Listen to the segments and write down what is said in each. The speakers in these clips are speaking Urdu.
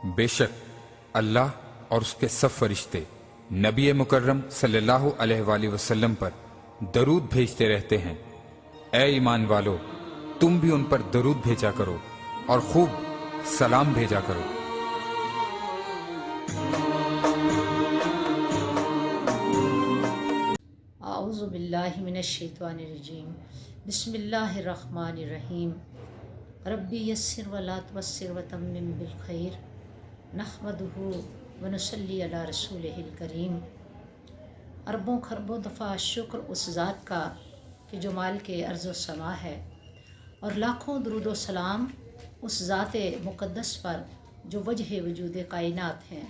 بے شک اللہ اور اس کے سب فرشتے نبی مکرم صلی اللہ علیہ وآلہ وسلم پر درود بھیجتے رہتے ہیں۔ اے ایمان والو، تم بھی ان پر درود بھیجا کرو اور خوب سلام بھیجا کرو۔ اعوذ باللہ من الشیطان الرجیم، بسم اللہ الرحمن الرحیم۔ ربی یسر ولا تعسر وتمم بالخیر، نحمدہ ونصلی علی رسولہ الکریم۔ اربوں خربوں دفعہ شکر اس ذات کا کہ جو مالک ارض و سما ہے، اور لاکھوں درود و سلام اس ذات مقدس پر جو وجہ وجود کائنات ہیں۔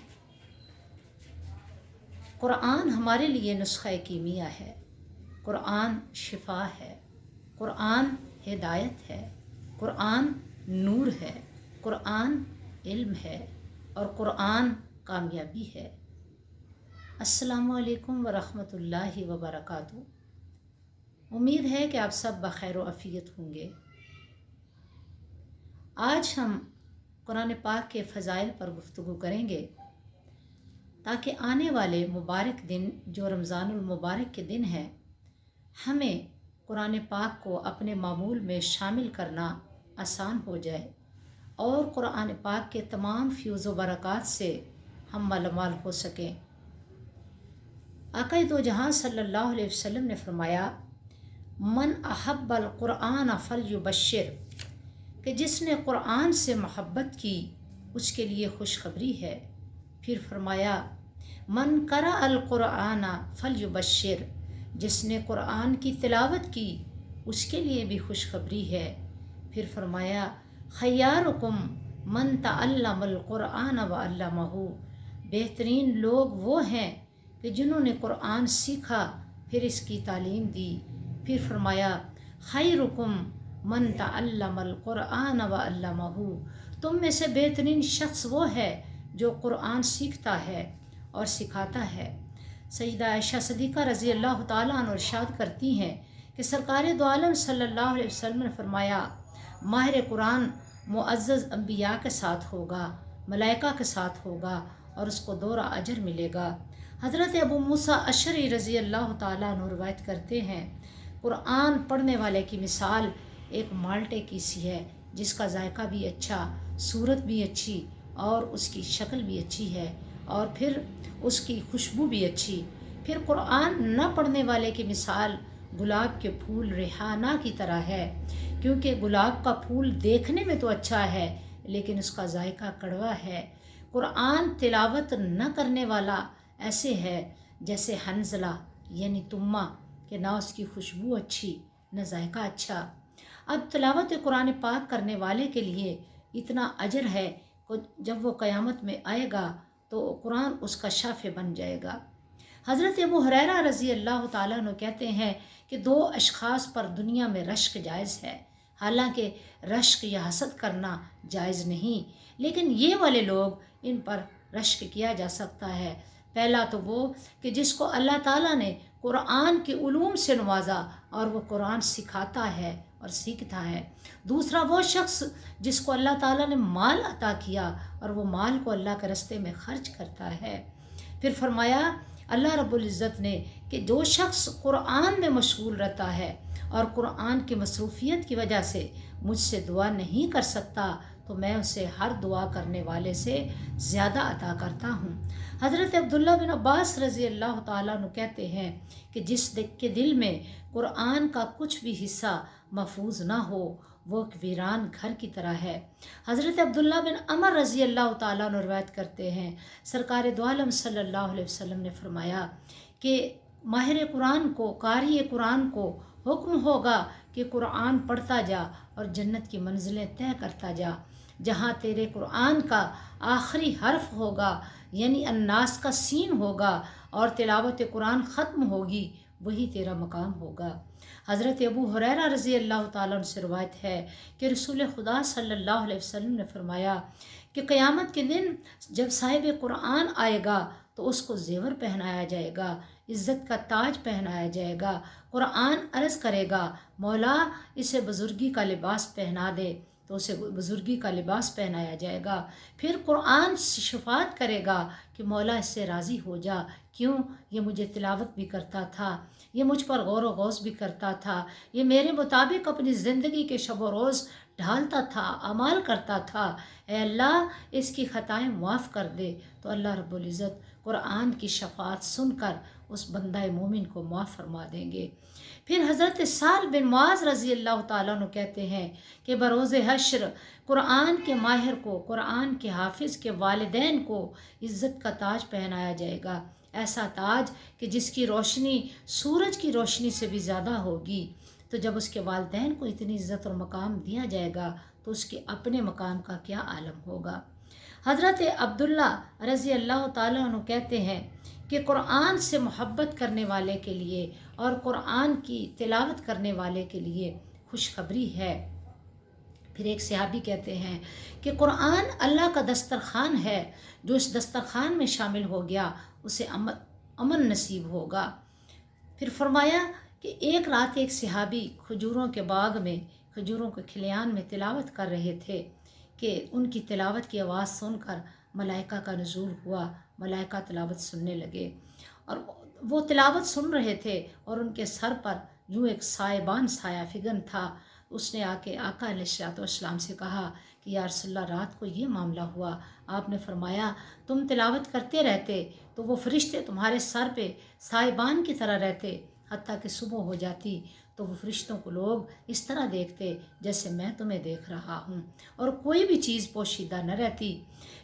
قرآن ہمارے لیے نسخہ کیمیا ہے، قرآن شفا ہے، قرآن ہدایت ہے، قرآن نور ہے، قرآن علم ہے اور قرآن کامیابی ہے۔ السلام علیکم ورحمۃ اللہ وبرکاتہ۔ امید ہے کہ آپ سب بخیر و عافیت ہوں گے۔ آج ہم قرآن پاک کے فضائل پر گفتگو کریں گے تاکہ آنے والے مبارک دن جو رمضان المبارک کے دن ہے، ہمیں قرآن پاک کو اپنے معمول میں شامل کرنا آسان ہو جائے اور قرآن پاک کے تمام فیوز و برکات سے ہم مالامال ہو سکیں۔ آقا دو جہاں صلی اللہ علیہ وسلم نے فرمایا، من احب القرآن فلیبشر، کہ جس نے قرآن سے محبت کی اس کے لیے خوشخبری ہے۔ پھر فرمایا، من قرأ القرآن فلیبشر، جس نے قرآن کی تلاوت کی اس کے لیے بھی خوشخبری ہے۔ پھر فرمایا، خیارکم من تعلم القرآن وعلمہ، بہترین لوگ وہ ہیں کہ جنہوں نے قرآن سیکھا پھر اس کی تعلیم دی۔ پھر فرمایا، خیرکم من تعلم القرآن وعلمہ، تم میں سے بہترین شخص وہ ہے جو قرآن سیکھتا ہے اور سکھاتا ہے۔ سیدہ عائشہ صدیقہ رضی اللہ تعالیٰ عنہ ارشاد کرتی ہیں کہ سرکار دو عالم صلی اللہ علیہ وسلم نے فرمایا، ماہر قرآن معزز انبیاء کے ساتھ ہوگا، ملائکہ کے ساتھ ہوگا اور اس کو دوہرا اجر ملے گا۔ حضرت ابو موسیٰ اشعری رضی اللہ تعالیٰ عنہ روایت کرتے ہیں، قرآن پڑھنے والے کی مثال ایک مالٹے کی سی ہے جس کا ذائقہ بھی اچھا، صورت بھی اچھی اور اس کی شکل بھی اچھی ہے اور پھر اس کی خوشبو بھی اچھی۔ پھر قرآن نہ پڑھنے والے کی مثال گلاب کے پھول ریحانہ کی طرح ہے، کیونکہ گلاب کا پھول دیکھنے میں تو اچھا ہے لیکن اس کا ذائقہ کڑوا ہے۔ قرآن تلاوت نہ کرنے والا ایسے ہے جیسے حنظلہ یعنی تمہ، کہ نہ اس کی خوشبو اچھی نہ ذائقہ اچھا۔ اب تلاوت قرآن پاک کرنے والے کے لیے اتنا اجر ہے کہ جب وہ قیامت میں آئے گا تو قرآن اس کا شافع بن جائے گا۔ حضرت ابو ہریرہ رضی اللہ تعالیٰ عنہ کہتے ہیں کہ دو اشخاص پر دنیا میں رشک جائز ہے، حالانکہ رشک یا حسد کرنا جائز نہیں، لیکن یہ والے لوگ ان پر رشک کیا جا سکتا ہے۔ پہلا تو وہ کہ جس کو اللہ تعالیٰ نے قرآن کے علوم سے نوازا اور وہ قرآن سکھاتا ہے اور سیکھتا ہے۔ دوسرا وہ شخص جس کو اللہ تعالیٰ نے مال عطا کیا اور وہ مال کو اللہ کے راستے میں خرچ کرتا ہے۔ پھر فرمایا اللہ رب العزت نے کہ جو شخص قرآن میں مشغول رہتا ہے اور قرآن کی مصروفیت کی وجہ سے مجھ سے دعا نہیں کر سکتا تو میں اسے ہر دعا کرنے والے سے زیادہ عطا کرتا ہوں۔ حضرت عبداللہ بن عباس رضی اللہ تعالیٰ عنہ کہتے ہیں کہ جس کے دل میں قرآن کا کچھ بھی حصہ محفوظ نہ ہو وہ ایک ویران گھر کی طرح ہے۔ حضرت عبداللہ بن عمر رضی اللہ تعالیٰ عنہ روایت کرتے ہیں، سرکار دو عالم صلی اللہ علیہ وسلم نے فرمایا کہ ماہر قرآن کو، قاری قرآن کو حکم ہوگا کہ قرآن پڑھتا جا اور جنت کی منزلیں طے کرتا جا۔ جہاں تیرے قرآن کا آخری حرف ہوگا یعنی الناس کا سین ہوگا اور تلاوت قرآن ختم ہوگی وہی تیرا مقام ہوگا۔ حضرت ابو ہریرہ رضی اللہ تعالیٰ عنہ سے روایت ہے کہ رسول خدا صلی اللہ علیہ وسلم نے فرمایا کہ قیامت کے دن جب صاحب قرآن آئے گا تو اس کو زیور پہنایا جائے گا، عزت کا تاج پہنایا جائے گا۔ قرآن عرض کرے گا، مولا اسے بزرگی کا لباس پہنا دے، تو اسے بزرگی کا لباس پہنایا جائے گا۔ پھر قرآن شفاعت کرے گا کہ مولا اس سے راضی ہو جا، کیوں؟ یہ مجھے تلاوت بھی کرتا تھا، یہ مجھ پر غور و غوص بھی کرتا تھا، یہ میرے مطابق اپنی زندگی کے شب و روز ڈھالتا تھا، اعمال کرتا تھا، اے اللہ اس کی خطائیں معاف کر دے۔ تو اللہ رب العزت قرآن کی شفاعت سن کر اس بندہ مومن کو معاف فرما دیں گے۔ پھر حضرت سعد بن معاذ رضی اللہ تعالیٰ عنہ کہتے ہیں کہ بروز حشر قرآن کے ماہر کو، قرآن کے حافظ کے والدین کو عزت کا تاج پہنایا جائے گا، ایسا تاج کہ جس کی روشنی سورج کی روشنی سے بھی زیادہ ہوگی۔ تو جب اس کے والدین کو اتنی عزت اور مقام دیا جائے گا تو اس کے اپنے مقام کا کیا عالم ہوگا۔ حضرت عبداللہ رضی اللہ تعالیٰ عنہ کہتے ہیں کہ قرآن سے محبت کرنے والے کے لیے اور قرآن کی تلاوت کرنے والے کے لیے خوشخبری ہے۔ پھر ایک صحابی کہتے ہیں کہ قرآن اللہ کا دسترخوان ہے، جو اس دسترخوان میں شامل ہو گیا اسے امن نصیب ہوگا۔ پھر فرمایا کہ ایک رات ایک صحابی کھجوروں کے باغ میں، کھجوروں کے کھلیان میں تلاوت کر رہے تھے کہ ان کی تلاوت کی آواز سن کر ملائکہ کا نزول ہوا، ملائکہ تلاوت سننے لگے اور وہ تلاوت سن رہے تھے اور ان کے سر پر یوں ایک سائبان سایہ فگن تھا۔ اس نے آ کے آقا علیہ السلام سے کہا کہ یا رسول اللہ رات کو یہ معاملہ ہوا، آپ نے فرمایا تم تلاوت کرتے رہتے تو وہ فرشتے تمہارے سر پہ سائبان کی طرح رہتے، حتیٰ کہ صبح ہو جاتی تو وہ فرشتوں کو لوگ اس طرح دیکھتے جیسے میں تمہیں دیکھ رہا ہوں، اور کوئی بھی چیز پوشیدہ نہ رہتی۔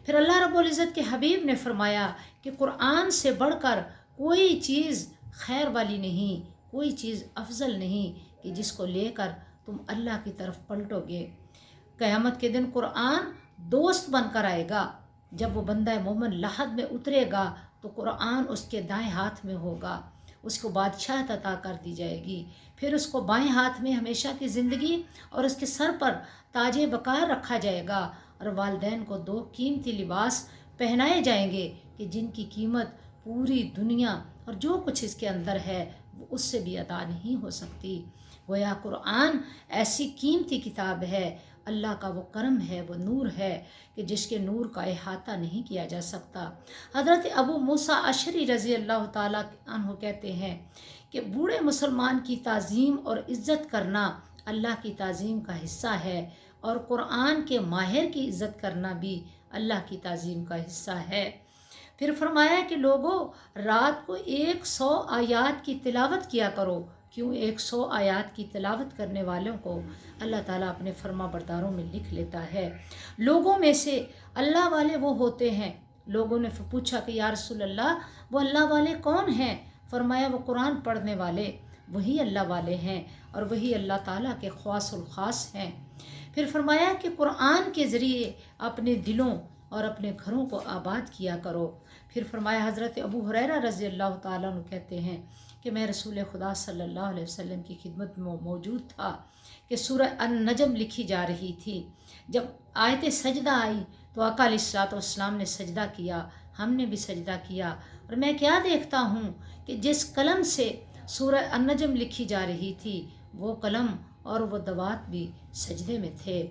پھر اللہ رب العزت کے حبیب نے فرمایا کہ قرآن سے بڑھ کر کوئی چیز خیر والی نہیں، کوئی چیز افضل نہیں کہ جس کو لے کر تم اللہ کی طرف پلٹو گے۔ قیامت کے دن قرآن دوست بن کر آئے گا۔ جب وہ بندہ مومن لحد میں اترے گا تو قرآن اس کے دائیں ہاتھ میں ہوگا، اس کو بادشاہت عطا کر دی جائے گی، پھر اس کو بائیں ہاتھ میں ہمیشہ کی زندگی اور اس کے سر پر تاج وقار رکھا جائے گا، اور والدین کو 2 قیمتی لباس پہنائے جائیں گے کہ جن کی قیمت پوری دنیا اور جو کچھ اس کے اندر ہے وہ اس سے بھی ادا نہیں ہو سکتی۔ گویا قرآن ایسی قیمتی کتاب ہے، اللہ کا وہ کرم ہے، وہ نور ہے کہ جس کے نور کا احاطہ نہیں کیا جا سکتا۔ حضرت ابو موسیٰ اشعری رضی اللہ تعالیٰ عنہ کہتے ہیں کہ بوڑھے مسلمان کی تعظیم اور عزت کرنا اللہ کی تعظیم کا حصہ ہے، اور قرآن کے ماہر کی عزت کرنا بھی اللہ کی تعظیم کا حصہ ہے۔ پھر فرمایا کہ لوگوں رات کو 100 آیات کی تلاوت کیا کرو، کیوں 100 آیات کی تلاوت کرنے والوں کو اللہ تعالیٰ اپنے فرما برداروں میں لکھ لیتا ہے۔ لوگوں میں سے اللہ والے وہ ہوتے ہیں۔ لوگوں نے پوچھا کہ یا رسول اللہ وہ اللہ والے کون ہیں؟ فرمایا وہ قرآن پڑھنے والے وہی اللہ والے ہیں، اور وہی اللہ تعالیٰ کے خواص الخاص ہیں۔ پھر فرمایا کہ قرآن کے ذریعے اپنے دلوں اور اپنے گھروں کو آباد کیا کرو۔ پھر فرمایا حضرت ابو ہریرہ رضی اللہ تعالیٰ عنہ کہتے ہیں کہ میں رسول خدا صلی اللہ علیہ وسلم کی خدمت میں موجود تھا کہ سورہ النجم لکھی جا رہی تھی۔ جب آیت سجدہ آئی تو آقا علیہ السلام نے سجدہ کیا، ہم نے بھی سجدہ کیا، اور میں کیا دیکھتا ہوں کہ جس قلم سے سورہ النجم لکھی جا رہی تھی وہ قلم اور وہ دوات بھی سجدے میں تھے۔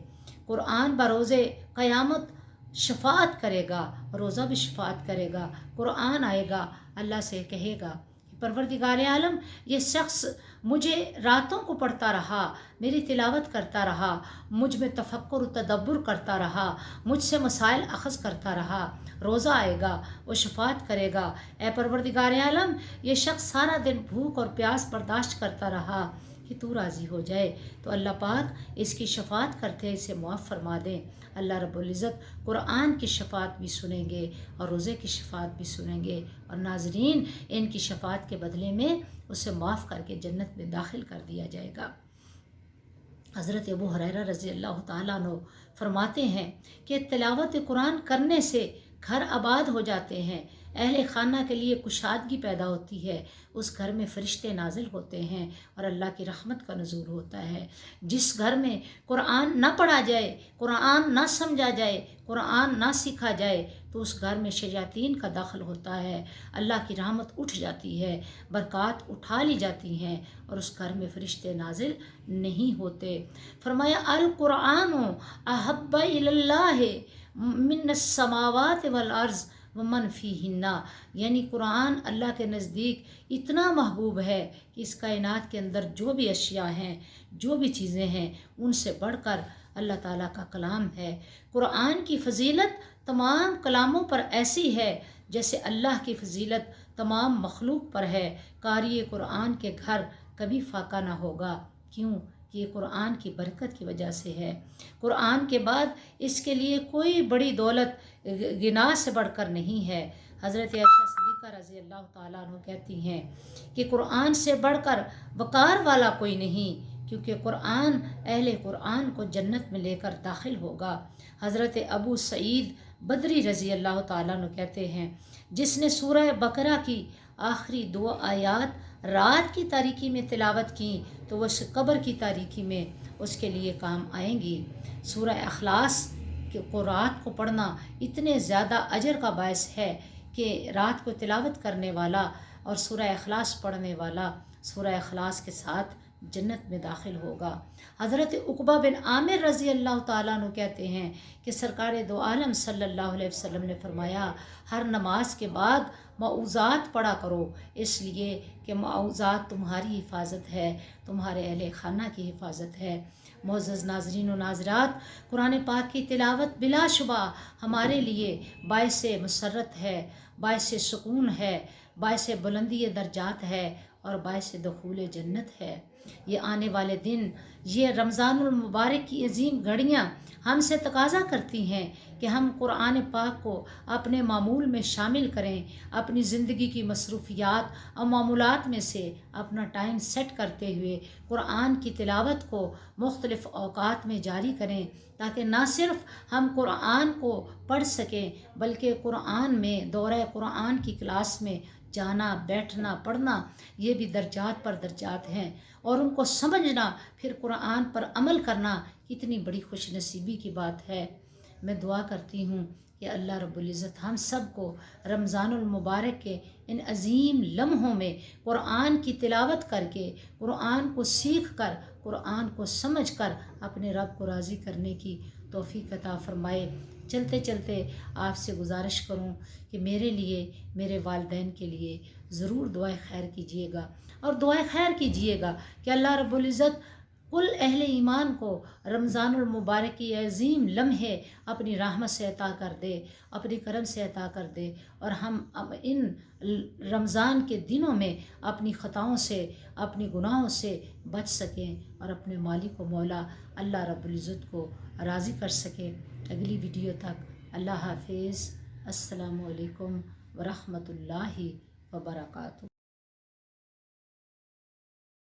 قرآن بروز قیامت شفاعت کرے گا، روزہ بھی شفاعت کرے گا۔ قرآن آئے گا، اللہ سے کہے گا کہ پروردگار عالم یہ شخص مجھے راتوں کو پڑھتا رہا، میری تلاوت کرتا رہا، مجھ میں تفکر و تدبر کرتا رہا، مجھ سے مسائل اخذ کرتا رہا۔ روزہ آئے گا، وہ شفاعت کرے گا، اے پروردگار عالم یہ شخص سارا دن بھوک اور پیاس برداشت کرتا رہا کہ تو راضی ہو جائے، تو اللہ پاک اس کی شفاعت کرتے اسے معاف فرما دیں۔ اللہ رب العزت قرآن کی شفاعت بھی سنیں گے اور روزے کی شفاعت بھی سنیں گے، اور ناظرین ان کی شفاعت کے بدلے میں اسے معاف کر کے جنت میں داخل کر دیا جائے گا۔ حضرت ابو ہریرہ رضی اللہ تعالیٰ عنہ فرماتے ہیں کہ تلاوت قرآن کرنے سے گھر آباد ہو جاتے ہیں، اہل خانہ کے لیے کشادگی پیدا ہوتی ہے، اس گھر میں فرشتے نازل ہوتے ہیں اور اللہ کی رحمت کا نزول ہوتا ہے۔ جس گھر میں قرآن نہ پڑھا جائے، قرآن نہ سمجھا جائے، قرآن نہ سیکھا جائے تو اس گھر میں شیاطین کا دخل ہوتا ہے، اللہ کی رحمت اٹھ جاتی ہے، برکات اٹھا لی جاتی ہیں اور اس گھر میں فرشتے نازل نہیں ہوتے۔ فرمایا القرآن احب الی اللہ من السماوات والارض ومن فیہن، یعنی قرآن اللہ کے نزدیک اتنا محبوب ہے کہ اس کائنات کے اندر جو بھی اشیاء ہیں، جو بھی چیزیں ہیں، ان سے بڑھ کر اللہ تعالیٰ کا کلام ہے۔ قرآن کی فضیلت تمام کلاموں پر ایسی ہے جیسے اللہ کی فضیلت تمام مخلوق پر ہے۔ قاری قرآن کے گھر کبھی فاقہ نہ ہوگا، کیوں کہ یہ قرآن کی برکت کی وجہ سے ہے۔ قرآن کے بعد اس کے لیے کوئی بڑی دولت غنا سے بڑھ کر نہیں ہے۔ حضرت عائشہ صدیقہ رضی اللہ تعالیٰ عنہ کہتی ہیں کہ قرآن سے بڑھ کر وقار والا کوئی نہیں، کیونکہ قرآن اہل قرآن کو جنت میں لے کر داخل ہوگا۔ حضرت ابو سعید بدری رضی اللہ تعالیٰ عنہ کہتے ہیں جس نے سورہ بقرہ کی آخری 2 آیات رات کی تاریکی میں تلاوت کی تو وہ قبر کی تاریکی میں اس کے لیے کام آئیں گی۔ سورہ اخلاص کو رات کو پڑھنا اتنے زیادہ اجر کا باعث ہے کہ رات کو تلاوت کرنے والا اور سورہ اخلاص پڑھنے والا سورہ اخلاص کے ساتھ جنت میں داخل ہوگا۔ حضرت عقبہ بن عامر رضی اللہ تعالیٰ عنہ کہتے ہیں کہ سرکار دو عالم صلی اللہ علیہ وسلم نے فرمایا ہر نماز کے بعد معوذات پڑھا کرو، اس لیے کہ معوذات تمہاری حفاظت ہے، تمہارے اہل خانہ کی حفاظت ہے۔ معزز ناظرین و ناظرات، قرآن پاک کی تلاوت بلا شبہ ہمارے لیے باعث مسرت ہے، باعث سکون ہے، باعث بلندی درجات ہے اور باعث دخول جنت ہے۔ یہ آنے والے دن، یہ رمضان المبارک کی عظیم گھڑیاں ہم سے تقاضا کرتی ہیں کہ ہم قرآن پاک کو اپنے معمول میں شامل کریں، اپنی زندگی کی مصروفیات اور معمولات میں سے اپنا ٹائم سیٹ کرتے ہوئے قرآن کی تلاوت کو مختلف اوقات میں جاری کریں، تاکہ نہ صرف ہم قرآن کو پڑھ سکیں بلکہ قرآن میں دورہ قرآن کی کلاس میں جانا، بیٹھنا، پڑھنا یہ بھی درجات پر درجات ہیں، اور ان کو سمجھنا، پھر قرآن پر عمل کرنا کتنی بڑی خوش نصیبی کی بات ہے۔ میں دعا کرتی ہوں کہ اللہ رب العزت ہم سب کو رمضان المبارک کے ان عظیم لمحوں میں قرآن کی تلاوت کر کے، قرآن کو سیکھ کر، قرآن کو سمجھ کر اپنے رب کو راضی کرنے کی توفیق عطا فرمائے۔ چلتے چلتے آپ سے گزارش کروں کہ میرے لیے، میرے والدین کے لیے ضرور دعائے خیر کیجیے گا، اور دعائے خیر کیجیے گا کہ اللہ رب العزت کل اہل ایمان کو رمضان المبارک کی عظیم لمحے اپنی رحمت سے عطا کر دے، اپنی کرم سے عطا کر دے، اور ہم ان رمضان کے دنوں میں اپنی خطاؤں سے، اپنی گناہوں سے بچ سکیں اور اپنے مالک و مولا اللہ رب العزت کو راضی کر سکیں۔ اگلی ویڈیو تک اللہ حافظ۔ السلام علیکم ورحمۃ اللہ وبرکاتہ۔